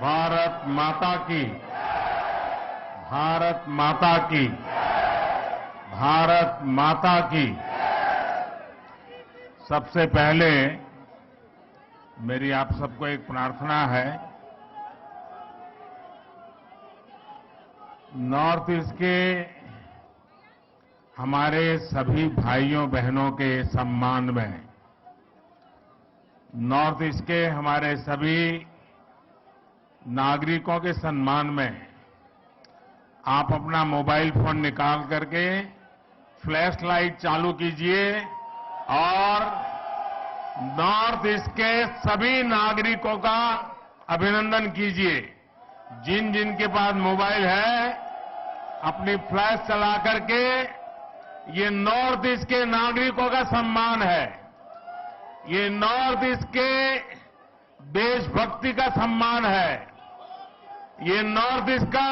भारत माता की, भारत माता की, भारत माता की। सबसे पहले मेरी आप सबको एक प्रार्थना है। नॉर्थ ईस्ट के हमारे सभी भाइयों बहनों के सम्मान में, नॉर्थ ईस्ट के हमारे सभी नागरिकों के सम्मान में आप अपना मोबाइल फोन निकाल करके फ्लैश लाइट चालू कीजिए और नॉर्थ ईस्ट के सभी नागरिकों का अभिनंदन कीजिए। जिन जिन के पास मोबाइल है अपनी फ्लैश चला करके, ये नॉर्थ ईस्ट के नागरिकों का सम्मान है, ये नॉर्थ ईस्ट के देशभक्ति का सम्मान है, ये नॉर्थ ईस्ट का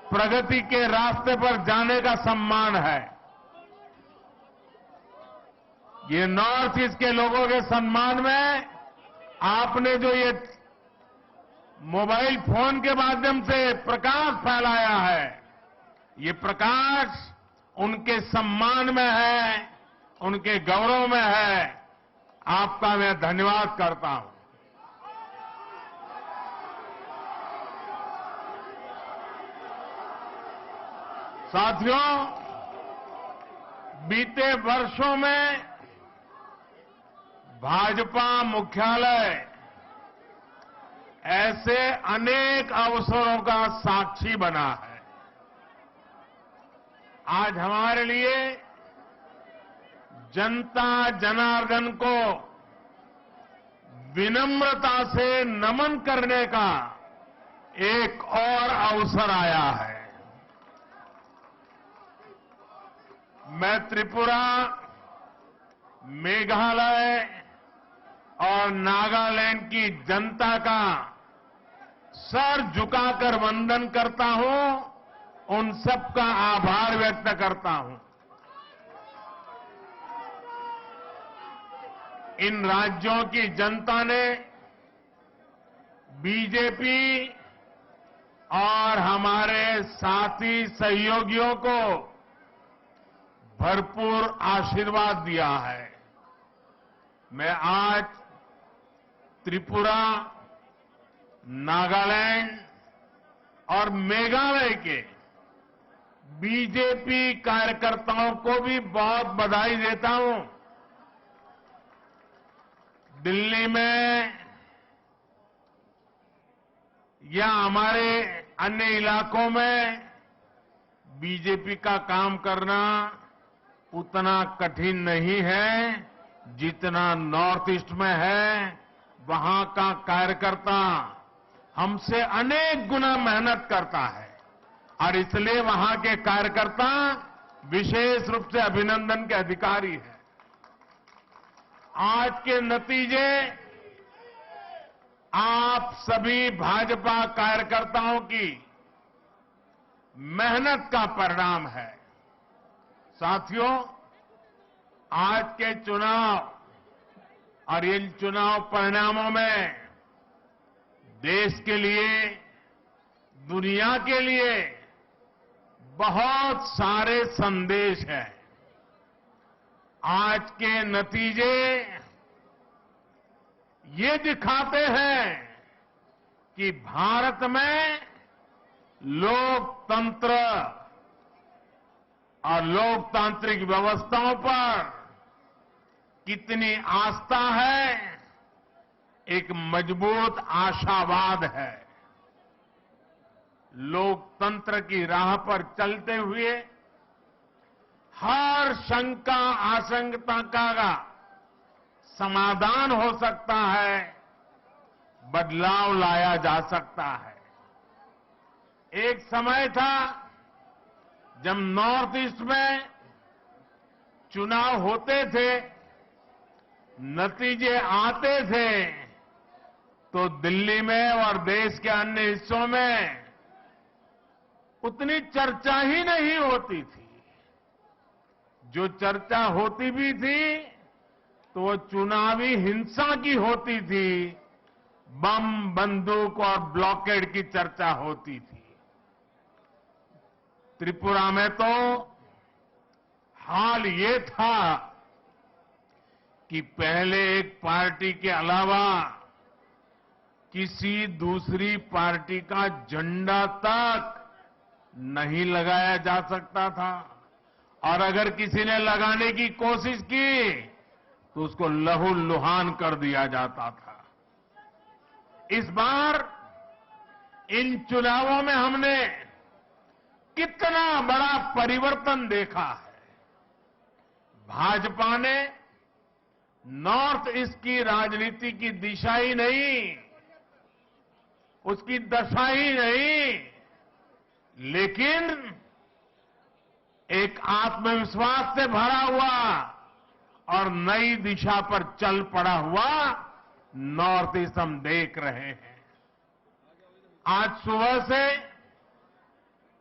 प्रगति के रास्ते पर जाने का सम्मान है। ये नॉर्थ ईस्ट के लोगों के सम्मान में आपने जो ये मोबाइल फोन के माध्यम से प्रकाश फैलाया है, ये प्रकाश उनके सम्मान में है, उनके गौरव में है। आपका मैं धन्यवाद करता हूं। साथियों, बीते वर्षों में भाजपा मुख्यालय ऐसे अनेक अवसरों का साक्षी बना है। आज हमारे लिए जनता जनार्दन को विनम्रता से नमन करने का एक और अवसर आया है। मैं त्रिपुरा, मेघालय और नागालैंड की जनता का सर झुकाकर वंदन करता हूं, उन सबका आभार व्यक्त करता हूं। इन राज्यों की जनता ने बीजेपी और हमारे साथी सहयोगियों को भरपूर आशीर्वाद दिया है। मैं आज त्रिपुरा, नागालैंड और मेघालय के बीजेपी कार्यकर्ताओं को भी बहुत बधाई देता हूं। दिल्ली में या हमारे अन्य इलाकों में बीजेपी का काम करना उतना कठिन नहीं है जितना नॉर्थ ईस्ट में है। वहां का कार्यकर्ता हमसे अनेक गुना मेहनत करता है और इसलिए वहां के कार्यकर्ता विशेष रूप से अभिनंदन के अधिकारी हैं। आज के नतीजे आप सभी भाजपा कार्यकर्ताओं की मेहनत का परिणाम है। साथियों, आज के चुनाव और इन चुनाव परिणामों में देश के लिए, दुनिया के लिए बहुत सारे संदेश हैं। आज के नतीजे ये दिखाते हैं कि भारत में लोकतंत्र और लोकतांत्रिक व्यवस्थाओं पर कितनी आस्था है, एक मजबूत आशावाद है। लोकतंत्र की राह पर चलते हुए हर शंका आशंका का समाधान हो सकता है, बदलाव लाया जा सकता है। एक समय था जब नॉर्थ ईस्ट में चुनाव होते थे, नतीजे आते थे, तो दिल्ली में और देश के अन्य हिस्सों में उतनी चर्चा ही नहीं होती थी। जो चर्चा होती भी थी तो वो चुनावी हिंसा की होती थी, बम, बंदूक और ब्लॉकेड की चर्चा होती थी। त्रिपुरा में तो हाल ये था कि पहले एक पार्टी के अलावा किसी दूसरी पार्टी का झंडा तक नहीं लगाया जा सकता था और अगर किसी ने लगाने की कोशिश की तो उसको लहूलुहान कर दिया जाता था। इस बार इन चुनावों में हमने कितना बड़ा परिवर्तन देखा है। भाजपा ने नॉर्थ ईस्ट की राजनीति की दिशा ही नहीं, उसकी दशा ही नहीं, लेकिन एक आत्मविश्वास से भरा हुआ और नई दिशा पर चल पड़ा हुआ नॉर्थ ईस्ट हम देख रहे हैं। आज सुबह से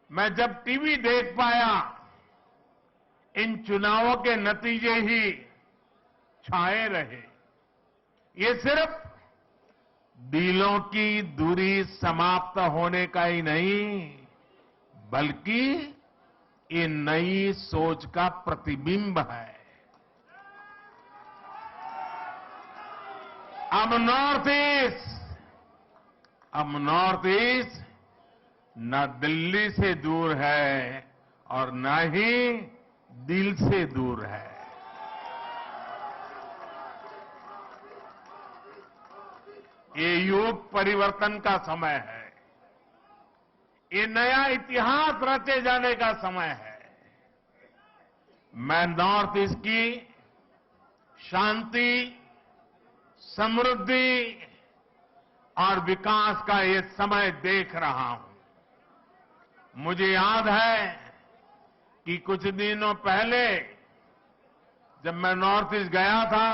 मैं जब टीवी देख पाया, इन चुनावों के नतीजे ही छाए रहे। ये सिर्फ दिलों की दूरी समाप्त होने का ही नहीं, बल्कि ये नई सोच का प्रतिबिंब है। अब नॉर्थ ईस्ट न दिल्ली से दूर है और न ही दिल से दूर है। ये युग परिवर्तन का समय है। ये नया इतिहास रचे जाने का समय है। मैं नॉर्थ ईस्ट की शांति, समृद्धि और विकास का ये समय देख रहा हूं। मुझे याद है कि कुछ दिनों पहले जब मैं नॉर्थ ईस्ट गया था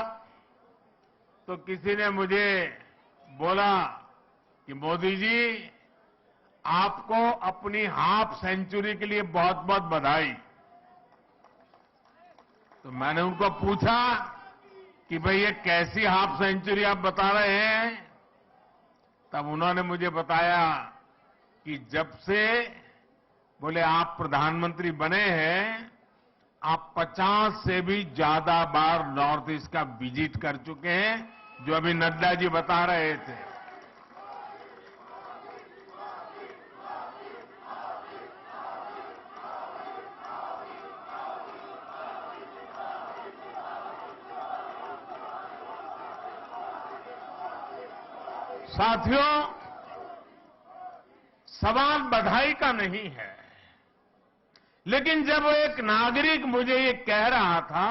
तो किसी ने मुझे बोला कि मोदी जी, आपको अपनी हाफ सेंचुरी के लिए बहुत बहुत बधाई। तो मैंने उनको पूछा कि भाई ये कैसी हाफ सेंचुरी आप बता रहे हैं? तब उन्होंने मुझे बताया कि जब से बोले आप प्रधानमंत्री बने हैं, आप 50 से भी ज्यादा बार नॉर्थ ईस्ट का विजिट कर चुके हैं, जो अभी नड्डा जी बता रहे थे। साथियों, सवाल बधाई का नहीं है, लेकिन जब एक नागरिक मुझे ये कह रहा था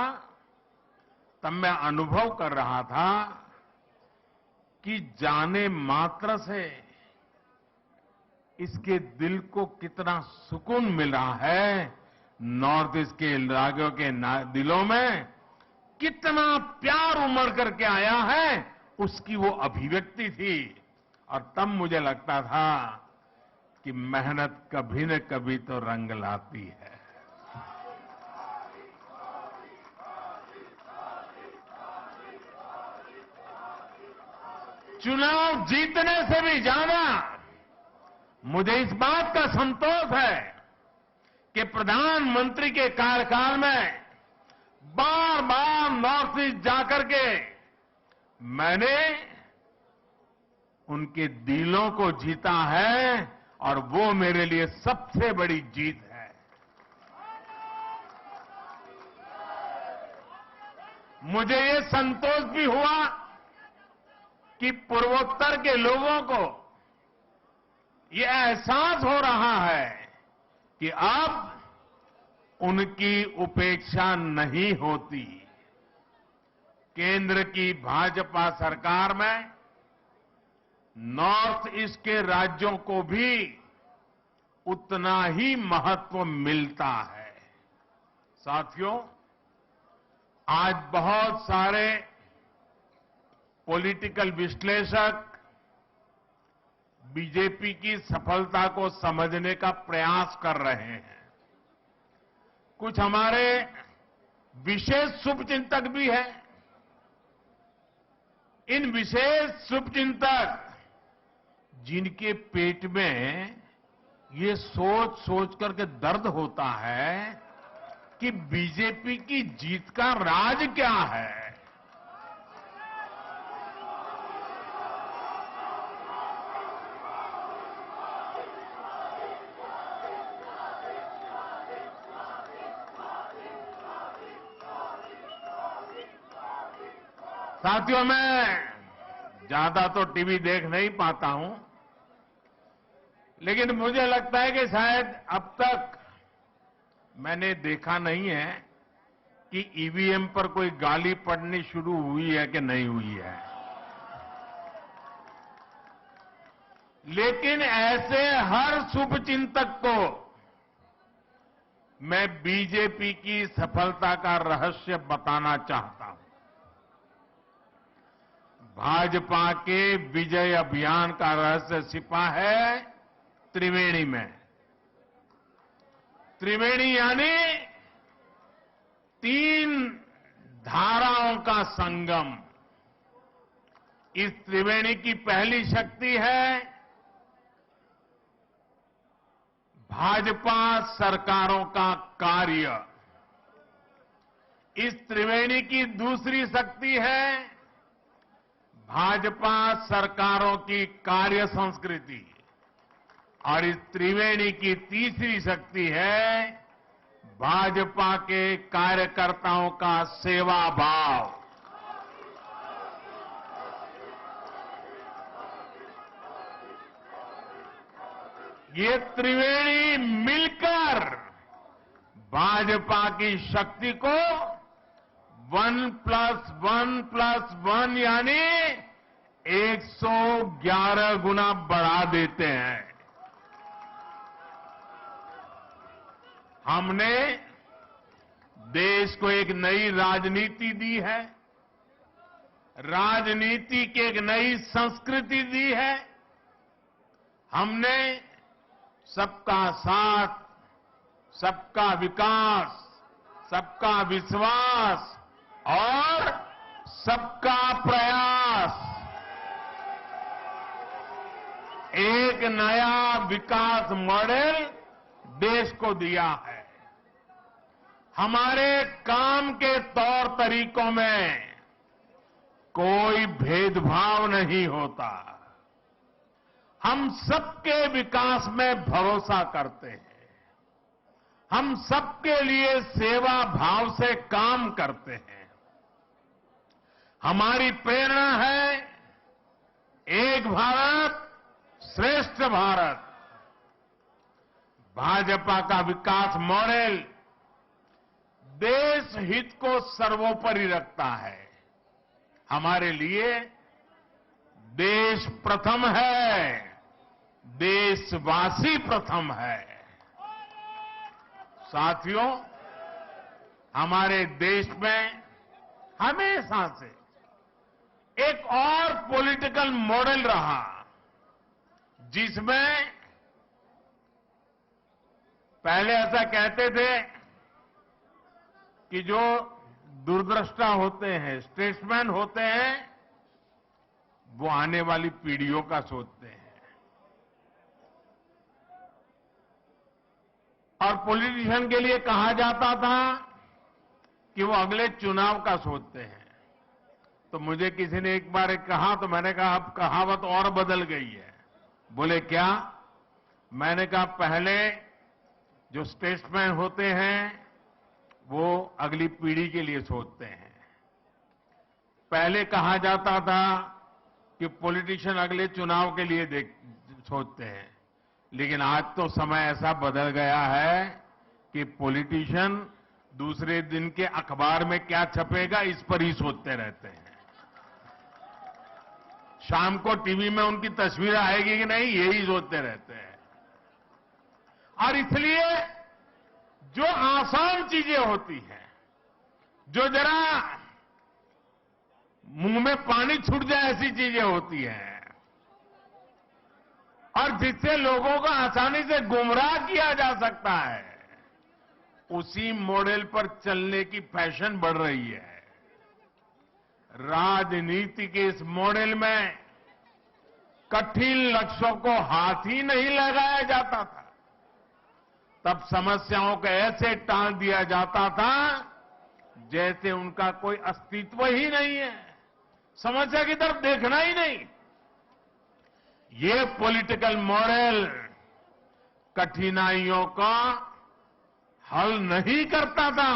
तब मैं अनुभव कर रहा था कि जाने मात्र से इसके दिल को कितना सुकून मिला है। नॉर्थ ईस्ट के राज्यों के दिलों में कितना प्यार उमड़ करके आया है, उसकी वो अभिव्यक्ति थी। और तब मुझे लगता था कि मेहनत कभी न कभी तो रंग लाती है। चुनाव जीतने से भी ज्यादा मुझे इस बात का संतोष है कि प्रधानमंत्री के कार्यकाल में बार बार नॉर्थ ईस्ट जाकर के मैंने उनके दिलों को जीता है और वो मेरे लिए सबसे बड़ी जीत है। मुझे ये संतोष भी हुआ कि पूर्वोत्तर के लोगों को ये एहसास हो रहा है कि अब उनकी उपेक्षा नहीं होती। केंद्र की भाजपा सरकार में नॉर्थ ईस्ट के राज्यों को भी उतना ही महत्व मिलता है। साथियों, आज बहुत सारे पॉलिटिकल विश्लेषक बीजेपी की सफलता को समझने का प्रयास कर रहे हैं। कुछ हमारे विशेष शुभचिंतक भी हैं। इन विशेष शुभचिंतक जिनके पेट में ये सोच सोच करके दर्द होता है कि बीजेपी की जीत का राज क्या है। साथियों, मैं ज्यादा तो टीवी देख नहीं पाता हूं, लेकिन मुझे लगता है कि शायद अब तक मैंने देखा नहीं है कि ईवीएम पर कोई गाली पड़नी शुरू हुई है कि नहीं हुई है। लेकिन ऐसे हर शुभचिंतक को मैं बीजेपी की सफलता का रहस्य बताना चाहता हूं। भाजपा के विजय अभियान का रहस्य छिपा है त्रिवेणी में। त्रिवेणी यानी 3 धाराओं का संगम। इस त्रिवेणी की पहली शक्ति है भाजपा सरकारों का कार्य। इस त्रिवेणी की दूसरी शक्ति है भाजपा सरकारों की कार्य संस्कृति, और इस त्रिवेणी की तीसरी शक्ति है भाजपा के कार्यकर्ताओं का सेवा भाव। ये त्रिवेणी मिलकर भाजपा की शक्ति को 1+1+1 यानी 111 गुना बढ़ा देते हैं। हमने देश को एक नई राजनीति दी है, राजनीति की एक नई संस्कृति दी है। हमने सबका साथ, सबका विकास, सबका विश्वास और सबका प्रयास, एक नया विकास मॉडल देश को दिया है। हमारे काम के तौर तरीकों में कोई भेदभाव नहीं होता। हम सबके विकास में भरोसा करते हैं। हम सबके लिए सेवा भाव से काम करते हैं। हमारी प्रेरणा है एक भारत श्रेष्ठ भारत। भाजपा का विकास मॉडल देश हित को सर्वोपरि रखता है। हमारे लिए देश प्रथम है, देशवासी प्रथम है। साथियों, हमारे देश में हमेशा से एक और पॉलिटिकल मॉडल रहा जिसमें पहले ऐसा कहते थे कि जो दूरदृष्टा होते हैं, स्टेट्समैन होते हैं, वो आने वाली पीढ़ियों का सोचते हैं, और पॉलिटिशियन के लिए कहा जाता था कि वो अगले चुनाव का सोचते हैं। तो मुझे किसी ने एक बार कहा तो मैंने कहा अब कहावत और बदल गई है। बोले क्या? मैंने कहा पहले जो स्टेट्समैन होते हैं वो अगली पीढ़ी के लिए सोचते हैं। पहले कहा जाता था कि पॉलिटिशियन अगले चुनाव के लिए सोचते हैं, लेकिन आज तो समय ऐसा बदल गया है कि पॉलिटिशियन दूसरे दिन के अखबार में क्या छपेगा इस पर ही सोचते रहते हैं। शाम को टीवी में उनकी तस्वीर आएगी कि नहीं, यही सोचते रहते हैं। और इसलिए जो आसान चीजें होती हैं, जो जरा मुंह में पानी छूट जाए ऐसी चीजें होती हैं, और जिससे लोगों को आसानी से गुमराह किया जा सकता है, उसी मॉडल पर चलने की फैशन बढ़ रही है। राजनीति के इस मॉडल में कठिन लक्ष्यों को हाथ ही नहीं लगाया जाता था। तब समस्याओं को ऐसे टाल दिया जाता था जैसे उनका कोई अस्तित्व ही नहीं है, समस्या की तरफ देखना ही नहीं। ये पॉलिटिकल मॉडल कठिनाइयों का हल नहीं करता था,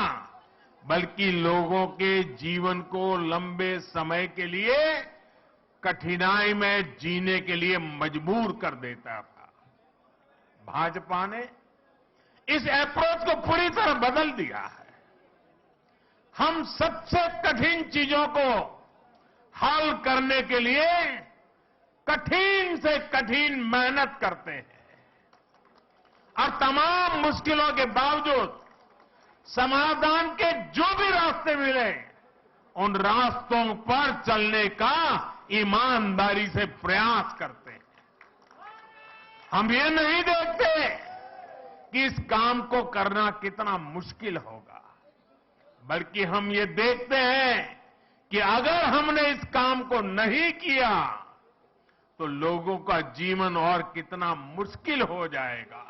बल्कि लोगों के जीवन को लंबे समय के लिए कठिनाई में जीने के लिए मजबूर कर देता था। भाजपा ने इस अप्रोच को पूरी तरह बदल दिया है। हम सबसे कठिन चीजों को हल करने के लिए कठिन से कठिन मेहनत करते हैं और तमाम मुश्किलों के बावजूद समाधान के जो भी रास्ते मिले उन रास्तों पर चलने का ईमानदारी से प्रयास करते हैं। हम ये नहीं देखते कि इस काम को करना कितना मुश्किल होगा, बल्कि हम ये देखते हैं कि अगर हमने इस काम को नहीं किया तो लोगों का जीवन और कितना मुश्किल हो जाएगा।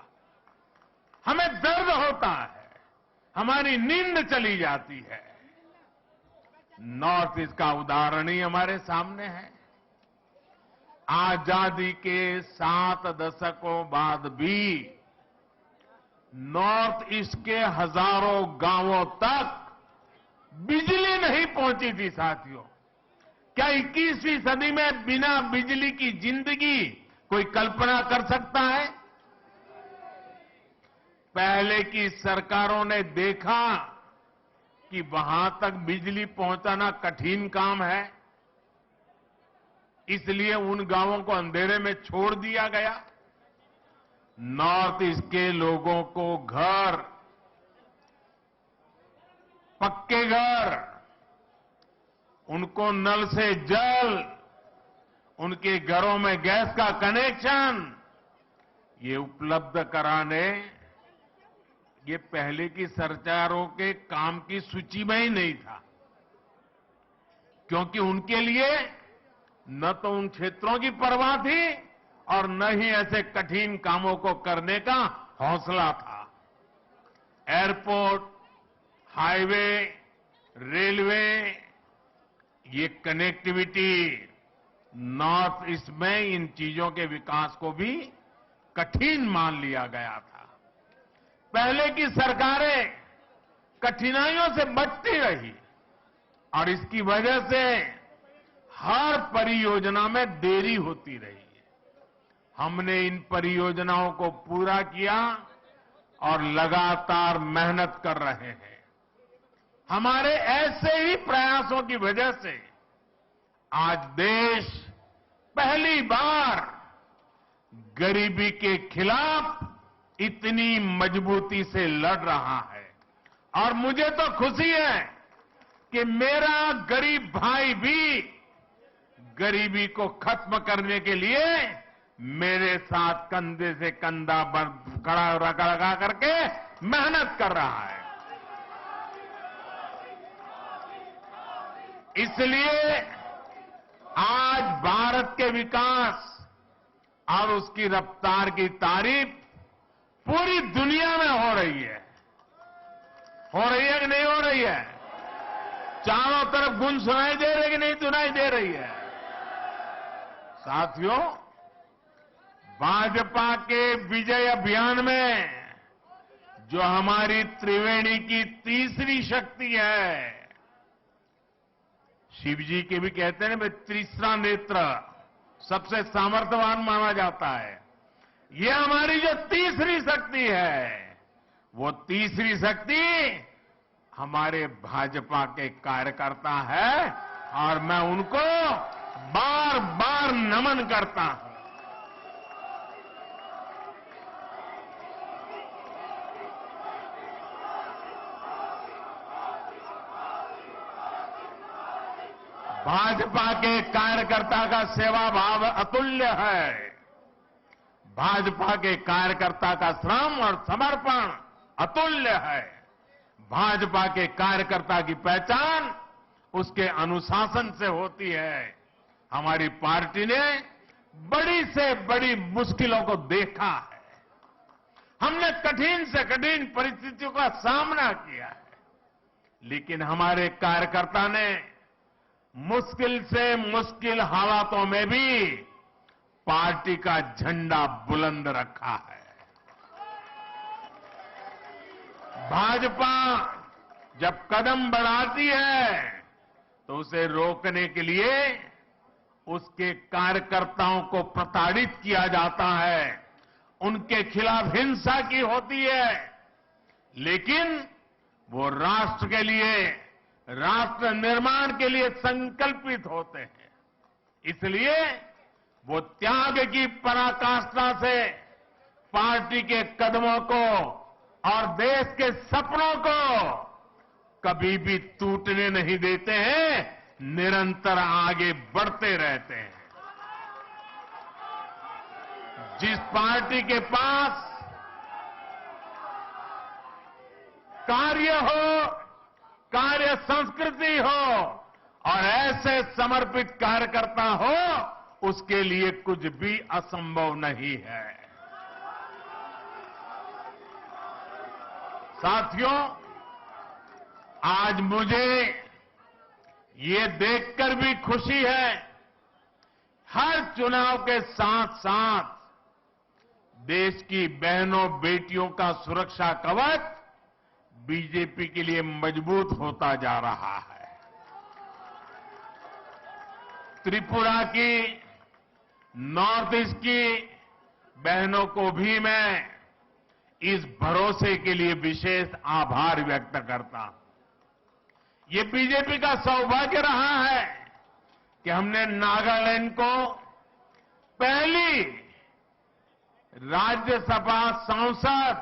हमें दर्द होता है, हमारी नींद चली जाती है। नॉर्थ ईस्ट का उदाहरण ही हमारे सामने है। आजादी के 7 दशकों बाद भी नॉर्थ ईस्ट के हजारों गांवों तक बिजली नहीं पहुंची थी। साथियों, क्या 21वीं सदी में बिना बिजली की जिंदगी कोई कल्पना कर सकता है? पहले की सरकारों ने देखा कि वहां तक बिजली पहुंचाना कठिन काम है, इसलिए उन गांवों को अंधेरे में छोड़ दिया गया। नॉर्थ ईस्ट के लोगों को घर, पक्के घर, उनको नल से जल, उनके घरों में गैस का कनेक्शन ये उपलब्ध कराने ये पहले की सरकारों के काम की सूची में ही नहीं था, क्योंकि उनके लिए न तो उन क्षेत्रों की परवाह थी और न ही ऐसे कठिन कामों को करने का हौसला था। एयरपोर्ट, हाईवे, रेलवे, ये कनेक्टिविटी नॉर्थ ईस्ट में इन चीजों के विकास को भी कठिन मान लिया गया था। पहले की सरकारें कठिनाइयों से बचती रही और इसकी वजह से हर परियोजना में देरी होती रही। हमने इन परियोजनाओं को पूरा किया और लगातार मेहनत कर रहे हैं। हमारे ऐसे ही प्रयासों की वजह से आज देश पहली बार गरीबी के खिलाफ इतनी मजबूती से लड़ रहा है। और मुझे तो खुशी है कि मेरा गरीब भाई भी गरीबी को खत्म करने के लिए मेरे साथ कंधे से कंधा खड़ा लगा करके मेहनत कर रहा है। इसलिए आज भारत के विकास और उसकी रफ्तार की तारीफ पूरी दुनिया में हो रही है। हो रही है कि नहीं हो रही है? चारों तरफ गूंज सुनाई दे रही है कि नहीं सुनाई दे रही है? साथियों, भाजपा के विजय अभियान में जो हमारी त्रिवेणी की तीसरी शक्ति है, शिव जी के भी कहते हैं ना, तीसरा नेत्र सबसे सामर्थ्यवान माना जाता है। ये हमारी जो तीसरी शक्ति है, वो तीसरी शक्ति हमारे भाजपा के कार्यकर्ता है और मैं उनको बार बार नमन करता हूं। भाजपा के कार्यकर्ता का सेवा भाव अतुल्य है। भाजपा के कार्यकर्ता का श्रम और समर्पण अतुल्य है। भाजपा के कार्यकर्ता की पहचान उसके अनुशासन से होती है। हमारी पार्टी ने बड़ी से बड़ी मुश्किलों को देखा है। हमने कठिन से कठिन परिस्थितियों का सामना किया है, लेकिन हमारे कार्यकर्ता ने मुश्किल से मुश्किल हालातों में भी पार्टी का झंडा बुलंद रखा है। भाजपा जब कदम बढ़ाती है तो उसे रोकने के लिए उसके कार्यकर्ताओं को प्रताड़ित किया जाता है, उनके खिलाफ हिंसा की होती है, लेकिन वो राष्ट्र के लिए, राष्ट्र निर्माण के लिए संकल्पित होते हैं। इसलिए वो त्याग की पराकाष्ठा से पार्टी के कदमों को और देश के सपनों को कभी भी टूटने नहीं देते हैं, निरंतर आगे बढ़ते रहते हैं। जिस पार्टी के पास कार्य हो, कार्य संस्कृति हो और ऐसे समर्पित कार्यकर्ता हो, उसके लिए कुछ भी असंभव नहीं है। साथियों, आज मुझे ये देखकर भी खुशी है, हर चुनाव के साथ साथ देश की बहनों बेटियों का सुरक्षा कवच बीजेपी के लिए मजबूत होता जा रहा है। त्रिपुरा की, नॉर्थ ईस्ट की बहनों को भी मैं इस भरोसे के लिए विशेष आभार व्यक्त करता हूं। ये बीजेपी का सौभाग्य रहा है कि हमने नागालैंड को पहली राज्यसभा सांसद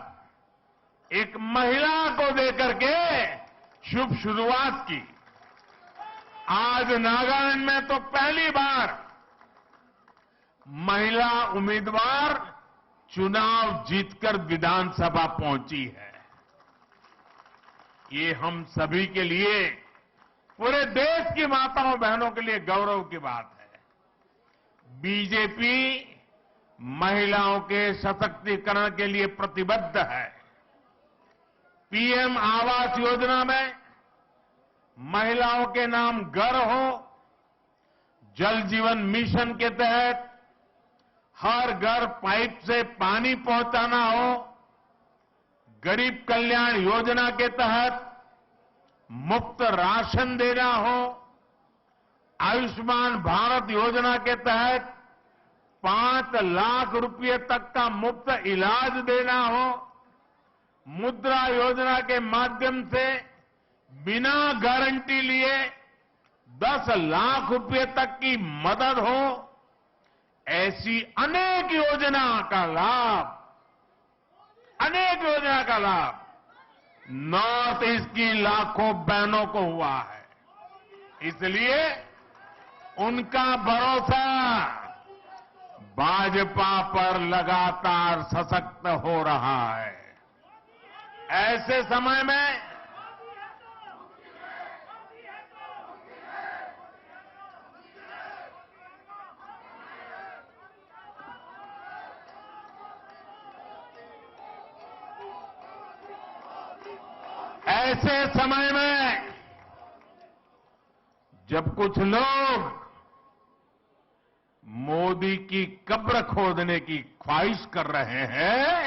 एक महिला को देकर के शुभ शुरुआत की। आज नागालैंड में तो पहली बार महिला उम्मीदवार चुनाव जीतकर विधानसभा पहुंची है। ये हम सभी के लिए, पूरे देश की माताओं बहनों के लिए गौरव की बात है। बीजेपी महिलाओं के सशक्तिकरण के लिए प्रतिबद्ध है। पीएम आवास योजना में महिलाओं के नाम घर हो, जल जीवन मिशन के तहत हर घर पाइप से पानी पहुंचाना हो, गरीब कल्याण योजना के तहत मुफ्त राशन देना हो, आयुष्मान भारत योजना के तहत 5 लाख रुपए तक का मुफ्त इलाज देना हो, मुद्रा योजना के माध्यम से बिना गारंटी लिए 10 लाख रुपए तक की मदद हो, ऐसी अनेक योजना का लाभ नॉर्थ ईस्ट की लाखों बहनों को हुआ है। इसलिए उनका भरोसा भाजपा पर लगातार सशक्त हो रहा है। ऐसे समय में जब कुछ लोग मोदी की कब्र खोदने की ख्वाहिश कर रहे हैं,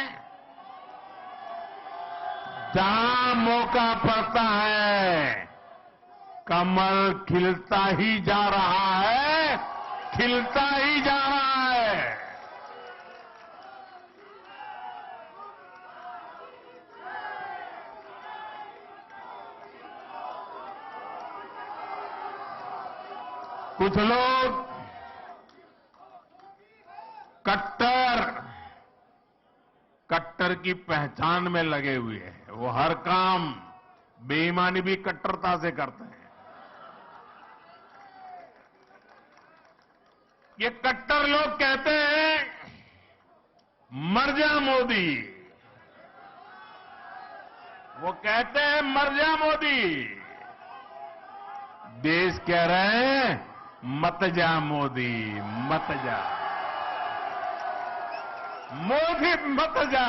जहां मौका पड़ता है कमल खिलता ही जा रहा है, खिलता ही जा रहा है। कुछ लोग कट्टर की पहचान में लगे हुए हैं। वो हर काम बेईमानी भी कट्टरता से करते हैं। ये कट्टर लोग कहते हैं मर जा मोदी, वो कहते हैं मर जा मोदी। देश कह रहे हैं मत जा मोदी, मत जा। मोदी मत जा।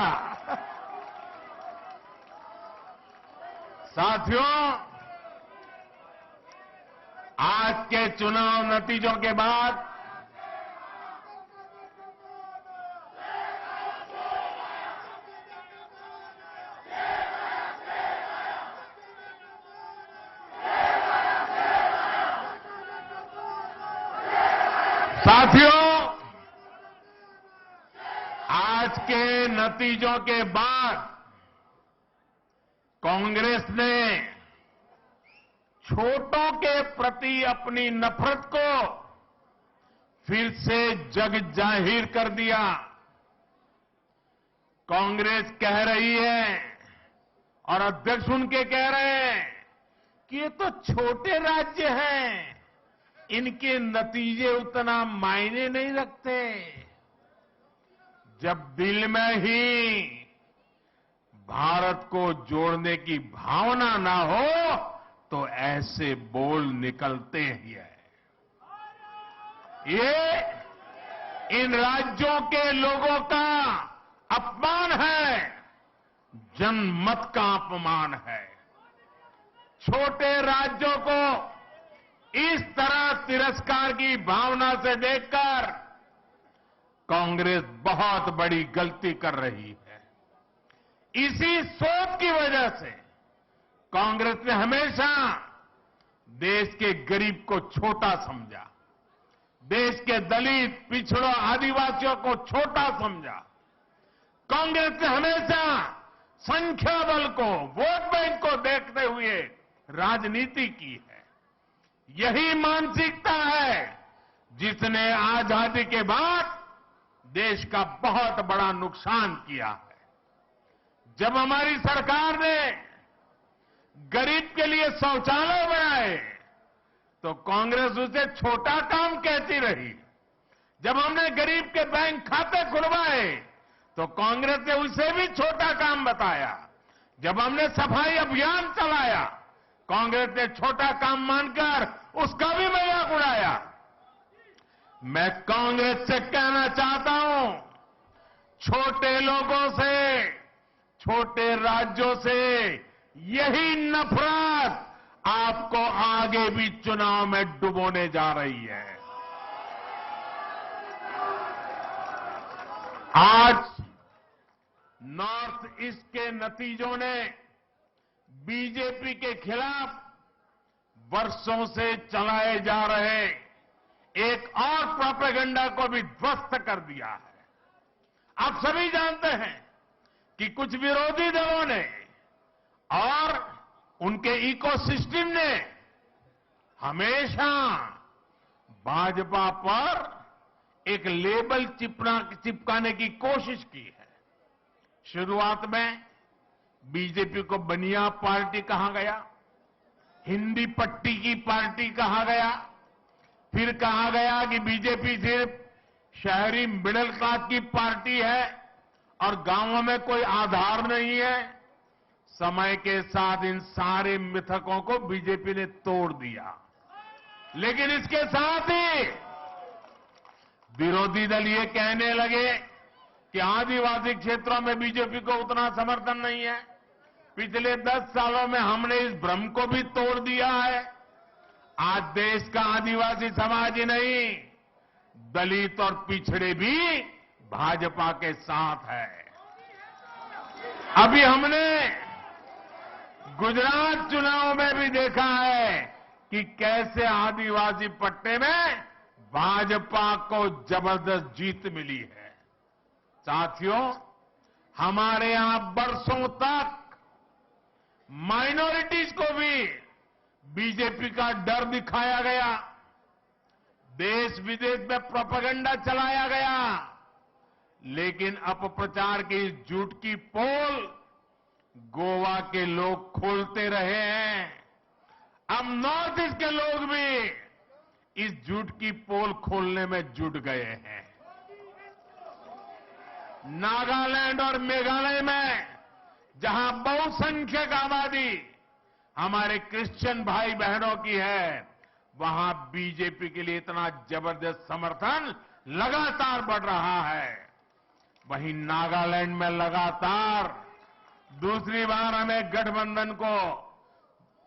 साथियों, आज के चुनाव नतीजों के बाद आज के नतीजों के बाद कांग्रेस ने छोटों के प्रति अपनी नफरत को फिर से जग जाहिर कर दिया। कांग्रेस कह रही है और अध्यक्ष उनके कह रहे हैं कि ये तो छोटे राज्य हैं, इनके नतीजे उतना मायने नहीं रखते। जब दिल में ही भारत को जोड़ने की भावना ना हो तो ऐसे बोल निकलते ही है। ये इन राज्यों के लोगों का अपमान है, जनमत का अपमान है। छोटे राज्यों को इस तरह तिरस्कार की भावना से देखकर कांग्रेस बहुत बड़ी गलती कर रही है। इसी सोच की वजह से कांग्रेस ने हमेशा देश के गरीब को छोटा समझा, देश के दलित, पिछड़ों, आदिवासियों को छोटा समझा। कांग्रेस ने हमेशा संख्या बल को, वोट बैंक को देखते हुए राजनीति की है। यही मानसिकता है जिसने आजादी के बाद देश का बहुत बड़ा नुकसान किया है। जब हमारी सरकार ने गरीब के लिए शौचालय बनाए तो कांग्रेस उसे छोटा काम कहती रही। जब हमने गरीब के बैंक खाते खुलवाए तो कांग्रेस ने उसे भी छोटा काम बताया। जब हमने सफाई अभियान चलाया, कांग्रेस ने छोटा काम मानकर उसका भी मजाक उड़ाया। मैं कांग्रेस से कहना चाहता हूं, छोटे लोगों से, छोटे राज्यों से यही नफरत आपको आगे भी चुनाव में डुबोने जा रही है। आज नॉर्थ ईस्ट के नतीजों ने बीजेपी के खिलाफ वर्षों से चलाए जा रहे एक और प्रोपेगेंडा को भी ध्वस्त कर दिया है। आप सभी जानते हैं कि कुछ विरोधी दलों ने और उनके इकोसिस्टम ने हमेशा भाजपा पर एक लेबल चिपकाने की कोशिश की है। शुरुआत में बीजेपी को बनिया पार्टी कहा गया, हिंदी पट्टी की पार्टी कहा गया, फिर कहा गया कि बीजेपी सिर्फ शहरी मिडिल क्लास की पार्टी है और गांवों में कोई आधार नहीं है। समय के साथ इन सारे मिथकों को बीजेपी ने तोड़ दिया। लेकिन इसके साथ ही विरोधी दल ये कहने लगे कि आदिवासी क्षेत्रों में बीजेपी को उतना समर्थन नहीं है। पिछले 10 सालों में हमने इस भ्रम को भी तोड़ दिया है। आज देश का आदिवासी समाज ही नहीं, दलित और पिछड़े भी भाजपा के साथ है। अभी हमने गुजरात चुनाव में भी देखा है कि कैसे आदिवासी पट्टे में भाजपा को जबरदस्त जीत मिली है। साथियों, हमारे यहां बरसों तक माइनॉरिटीज को भी बीजेपी का डर दिखाया गया, देश विदेश में प्रोपेगेंडा चलाया गया, लेकिन अपप्रचार की इस झूठ की पोल गोवा के लोग खोलते रहे हैं। अब नॉर्थ ईस्ट के लोग भी इस झूठ की पोल खोलने में जुट गए हैं। नागालैंड और मेघालय में जहां बहुसंख्यक आबादी हमारे क्रिश्चियन भाई बहनों की है, वहां बीजेपी के लिए इतना जबरदस्त समर्थन लगातार बढ़ रहा है। वहीं नागालैंड में लगातार दूसरी बार हमें गठबंधन को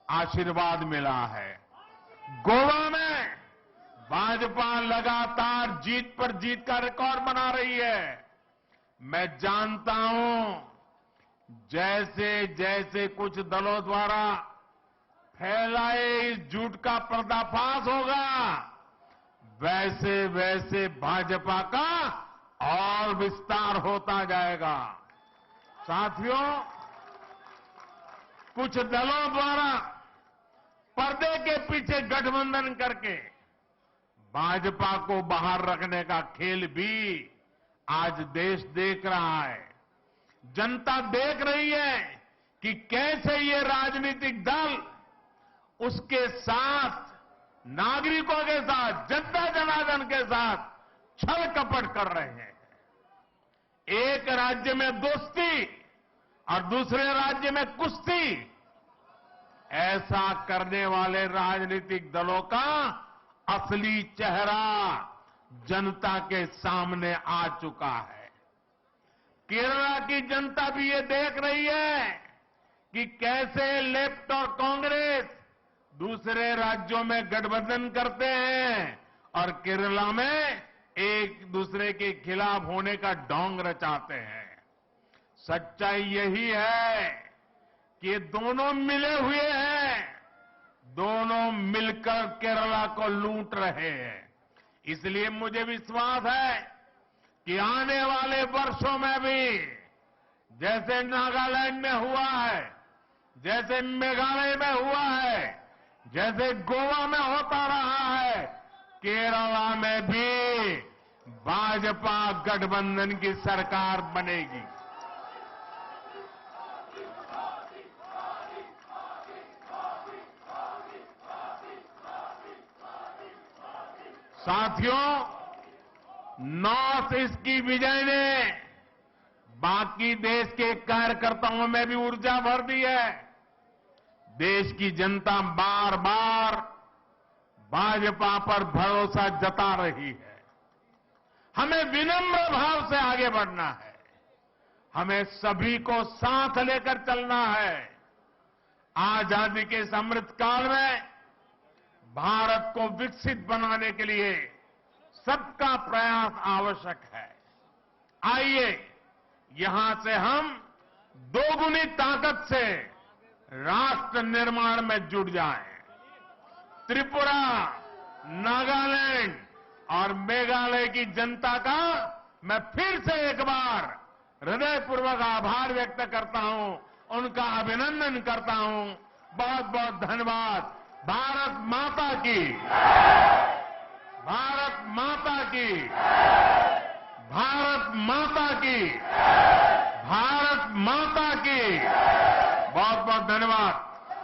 आशीर्वाद मिला है। गोवा में भाजपा लगातार जीत पर जीत का रिकॉर्ड बना रही है। मैं जानता हूं जैसे जैसे कुछ दलों द्वारा फैलाए इस झूठ का पर्दाफाश होगा, वैसे वैसे भाजपा का और विस्तार होता जाएगा। साथियों, कुछ दलों द्वारा पर्दे के पीछे गठबंधन करके भाजपा को बाहर रखने का खेल भी आज देश देख रहा है। जनता देख रही है कि कैसे ये राजनीतिक दल उसके साथ, नागरिकों के साथ, जनता जनार्दन के साथ छल कपट कर रहे हैं। एक राज्य में दोस्ती और दूसरे राज्य में कुश्ती, ऐसा करने वाले राजनीतिक दलों का असली चेहरा जनता के सामने आ चुका है। केरला की जनता भी ये देख रही है कि कैसे लेफ्ट और कांग्रेस दूसरे राज्यों में गठबंधन करते हैं और केरला में एक दूसरे के खिलाफ होने का ढोंग रचाते हैं। सच्चाई यही है कि ये दोनों मिले हुए हैं, दोनों मिलकर केरला को लूट रहे हैं। इसलिए मुझे विश्वास है कि आने वाले वर्षों में भी जैसे नागालैंड में हुआ है, जैसे मेघालय में हुआ है, जैसे गोवा में होता रहा है, केरला में भी भाजपा गठबंधन की सरकार बनेगी। साथियों, नॉर्थ ईस्ट की विजय ने बाकी देश के कार्यकर्ताओं में भी ऊर्जा भर दी है। देश की जनता बार बार भाजपा पर भरोसा जता रही है। हमें विनम्र भाव से आगे बढ़ना है। हमें सभी को साथ लेकर चलना है। आजादी के इस अमृत काल में भारत को विकसित बनाने के लिए सबका प्रयास आवश्यक है। आइए यहां से हम दोगुनी ताकत से राष्ट्र निर्माण में जुट जाएं। त्रिपुरा, नागालैंड और मेघालय की जनता का मैं फिर से एक बार हृदयपूर्वक आभार व्यक्त करता हूं, उनका अभिनंदन करता हूं। बहुत बहुत धन्यवाद। भारत माता की, भारत माता की, भारत माता की, भारत माता की। बहुत बहुत धन्यवाद।